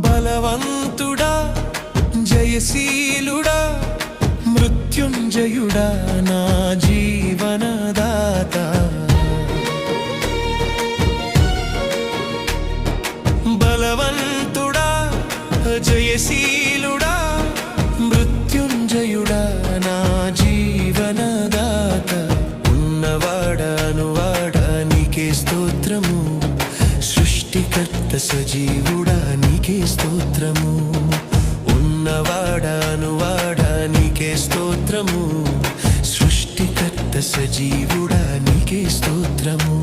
బలవంతుడా జయశీలుడా మృత్యుంజయుడా నా జీవనదాత బలవంతుడా జయశీలుడా మృత్యుంజయుడా నా జీవనదాత ఉన్నవాడా నీకే స్తోత్రము సృష్టికర్త సజీవుడా నీకే స్తోత్రము ఉన్నవాడా నీకే స్తోత్రము సృష్టికర్త సజీవుడా నీకే స్తోత్రము